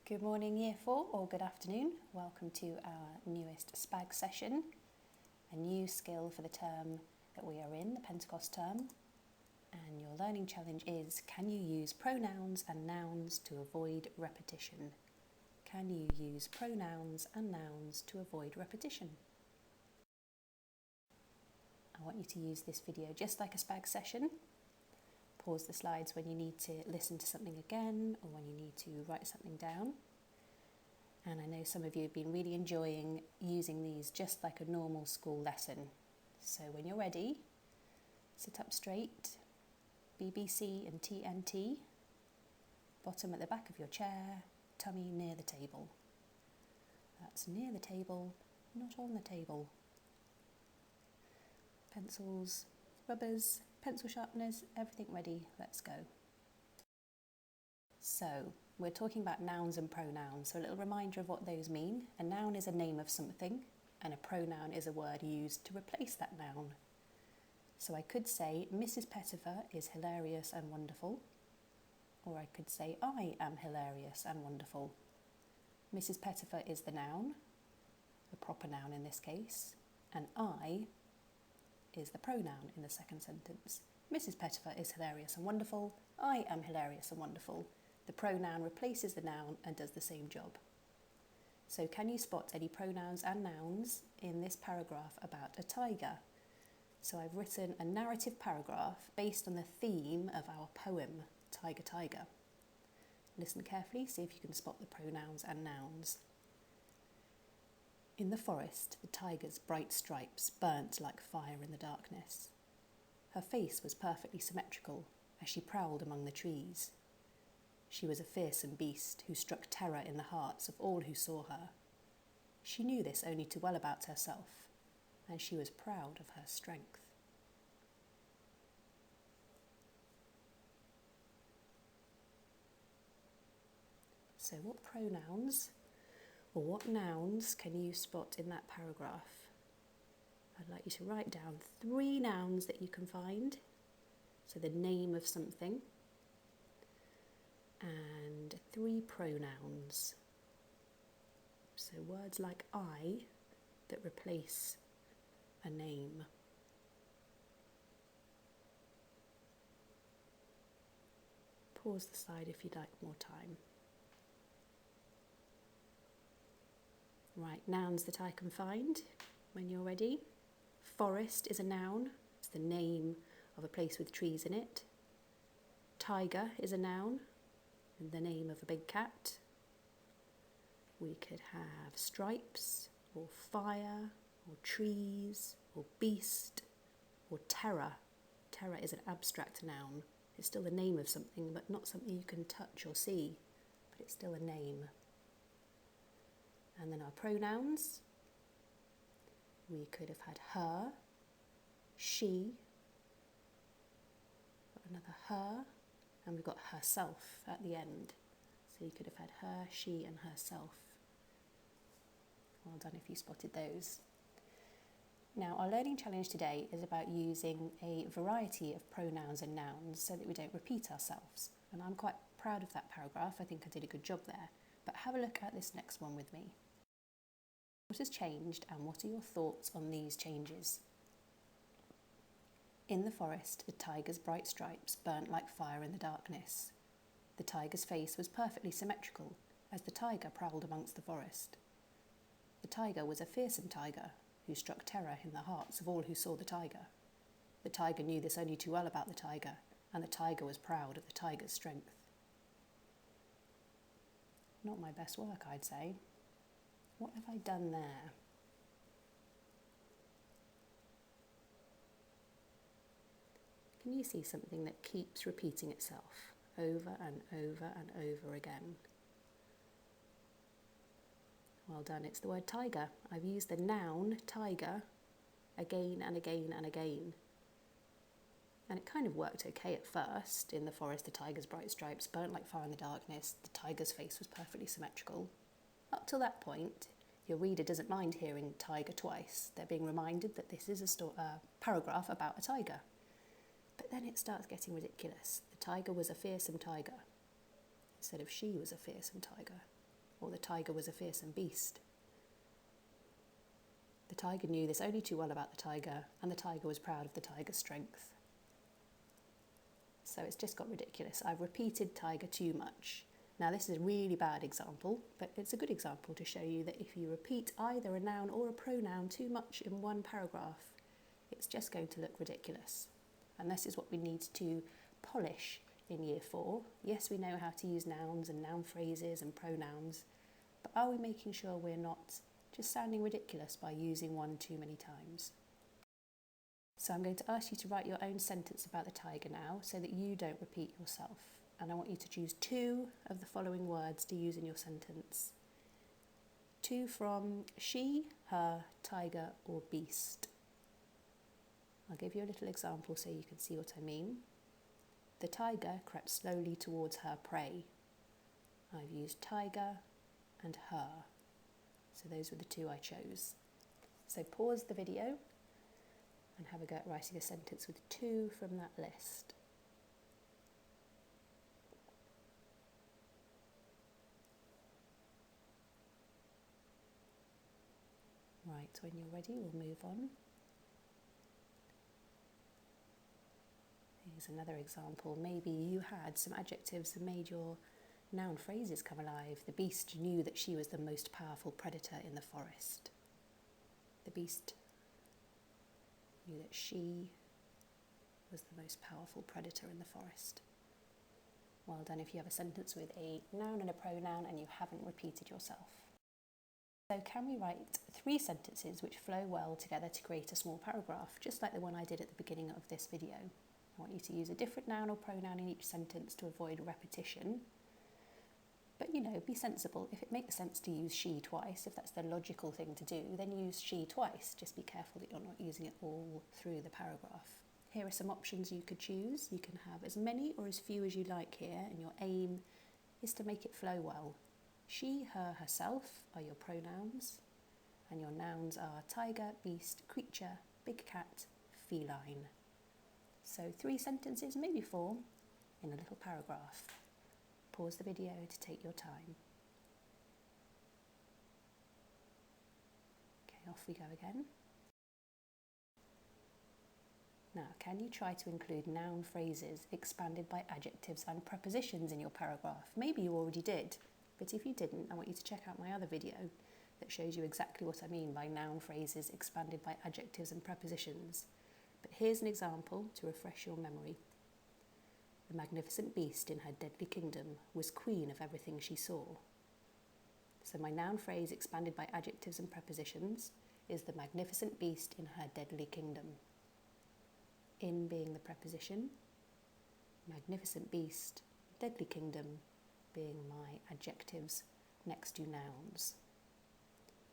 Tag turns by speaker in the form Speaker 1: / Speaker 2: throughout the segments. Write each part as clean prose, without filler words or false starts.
Speaker 1: Good morning, Year 4, or good afternoon. Welcome to our newest SPAG session, a new skill for the term that we are in, the Pentecost term. And your learning challenge is, can you use pronouns and nouns to avoid repetition? Can you use pronouns and nouns to avoid repetition? I want you to use this video just like a SPAG session. Pause the slides when you need to listen to something again or when you need to write something down. And I know some of you have been really enjoying using these just like a normal school lesson. So when you're ready, sit up straight, BBC and TNT, bottom at the back of your chair, tummy near the table. That's near the table, not on the table. Pencils, rubbers, pencil sharpeners, everything ready, let's go. So, we're talking about nouns and pronouns, so a little reminder of what those mean. A noun is a name of something, and a pronoun is a word used to replace that noun. So I could say, Mrs. Pettifer is hilarious and wonderful, or I could say, I am hilarious and wonderful. Mrs. Pettifer is the noun, the proper noun in this case, and I is the pronoun in the second sentence. Mrs. Pettifer is hilarious and wonderful. I am hilarious and wonderful. The pronoun replaces the noun and does the same job. So can you spot any pronouns and nouns in this paragraph about a tiger? So I've written a narrative paragraph based on the theme of our poem, Tyger, Tyger. Listen carefully, see if you can spot the pronouns and nouns. In the forest, the tiger's bright stripes burnt like fire in the darkness. Her face was perfectly symmetrical as she prowled among the trees. She was a fearsome beast who struck terror in the hearts of all who saw her. She knew this only too well about herself, and she was proud of her strength. So what pronouns or what nouns can you spot in that paragraph? I'd like you to write down 3 nouns that you can find. So the name of something. And 3 pronouns. So words like I that replace a name. Pause the slide if you'd like more time. Right, nouns that I can find when you're ready. Forest is a noun. It's the name of a place with trees in it. Tiger is a noun, and the name of a big cat. We could have stripes, or fire, or trees, or beast, or terror. Terror is an abstract noun. It's still the name of something, but not something you can touch or see, but it's still a name. And then our pronouns, we could have had her, she, got another her, and we've got herself at the end. So you could have had her, she, and herself. Well done if you spotted those. Now, our learning challenge today is about using a variety of pronouns and nouns so that we don't repeat ourselves. And I'm quite proud of that paragraph. I think I did a good job there. But have a look at this next one with me. What has changed and what are your thoughts on these changes? In the forest, the tiger's bright stripes burnt like fire in the darkness. The tiger's face was perfectly symmetrical as the tiger prowled amongst the forest. The tiger was a fearsome tiger who struck terror in the hearts of all who saw the tiger. The tiger knew this only too well about the tiger, and the tiger was proud of the tiger's strength. Not my best work, I'd say. What have I done there? Can you see something that keeps repeating itself over and over and over again? Well done, it's the word tiger. I've used the noun tiger again and again and again. And it kind of worked okay at first. In the forest, the tiger's bright stripes burnt like fire in the darkness. The tiger's face was perfectly symmetrical. Up till that point, your reader doesn't mind hearing tiger twice. They're being reminded that this is a paragraph about a tiger. But then it starts getting ridiculous. The tiger was a fearsome tiger instead of she was a fearsome tiger. or the tiger was a fearsome beast. The tiger knew this only too well about the tiger, and the tiger was proud of the tiger's strength. So it's just got ridiculous. I've repeated tiger too much. Now this is a really bad example, but it's a good example to show you that if you repeat either a noun or a pronoun too much in one paragraph, it's just going to look ridiculous. And this is what we need to polish in Year 4. Yes, we know how to use nouns and noun phrases and pronouns, but are we making sure we're not just sounding ridiculous by using one too many times? So I'm going to ask you to write your own sentence about the tiger now so that you don't repeat yourself. And I want you to choose 2 of the following words to use in your sentence. 2 from she, her, tiger or beast. I'll give you a little example so you can see what I mean. The tiger crept slowly towards her prey. I've used tiger and her. So those were the 2 I chose. So pause the video and have a go at writing a sentence with 2 from that list. Right, when you're ready, we'll move on. Here's another example. Maybe you had some adjectives that made your noun phrases come alive. The beast knew that she was the most powerful predator in the forest. The beast knew that she was the most powerful predator in the forest. Well done if you have a sentence with a noun and a pronoun and you haven't repeated yourself. So can we write 3 sentences which flow well together to create a small paragraph, just like the one I did at the beginning of this video? I want you to use a different noun or pronoun in each sentence to avoid repetition. But be sensible. If it makes sense to use she twice, if that's the logical thing to do, then use she twice. Just be careful that you're not using it all through the paragraph. Here are some options you could choose. You can have as many or as few as you like here, and your aim is to make it flow well. She, her, herself are your pronouns, and your nouns are tiger, beast, creature, big cat, feline. So 3 sentences, maybe 4, in a little paragraph. Pause the video to take your time. Okay, off we go again. Now, can you try to include noun phrases expanded by adjectives and prepositions in your paragraph? Maybe you already did, but if you didn't, I want you to check out my other video that shows you exactly what I mean by noun phrases expanded by adjectives and prepositions. But here's an example to refresh your memory. The magnificent beast in her deadly kingdom was queen of everything she saw. So my noun phrase expanded by adjectives and prepositions is the magnificent beast in her deadly kingdom. In being the preposition, magnificent beast, deadly kingdom being my adjectives next to nouns.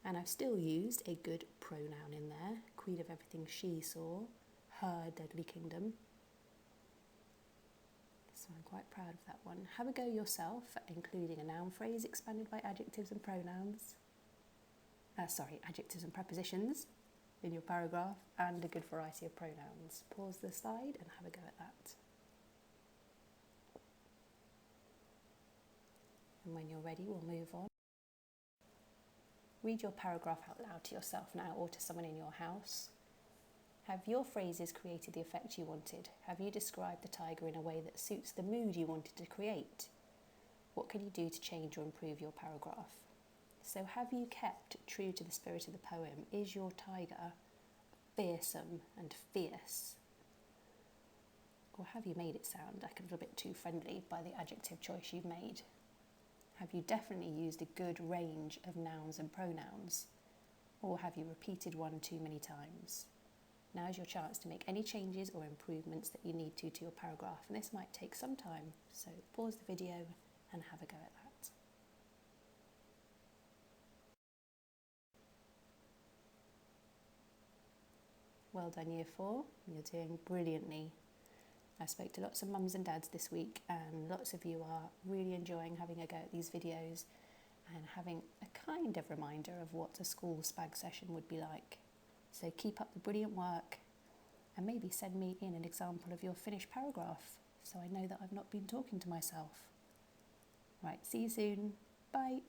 Speaker 1: And I've still used a good pronoun in there, queen of everything she saw, her deadly kingdom. So I'm quite proud of that one. Have a go yourself at including a noun phrase expanded by adjectives and pronouns. Adjectives and prepositions in your paragraph, and a good variety of pronouns. Pause the slide and have a go at that. And when you're ready, we'll move on. Read your paragraph out loud to yourself now or to someone in your house. Have your phrases created the effect you wanted? Have you described the tiger in a way that suits the mood you wanted to create? What can you do to change or improve your paragraph? So have you kept true to the spirit of the poem? Is your tiger fearsome and fierce? Or have you made it sound like a little bit too friendly by the adjective choice you've made? Have you definitely used a good range of nouns and pronouns? Or have you repeated one too many times? Now's your chance to make any changes or improvements that you need to your paragraph, and this might take some time, so pause the video and have a go at that. Well done Year 4, you're doing brilliantly. I spoke to lots of mums and dads this week, and lots of you are really enjoying having a go at these videos and having a kind of reminder of what a school spag session would be like. So keep up the brilliant work and maybe send me in an example of your finished paragraph so I know that I've not been talking to myself. Right, see you soon. Bye.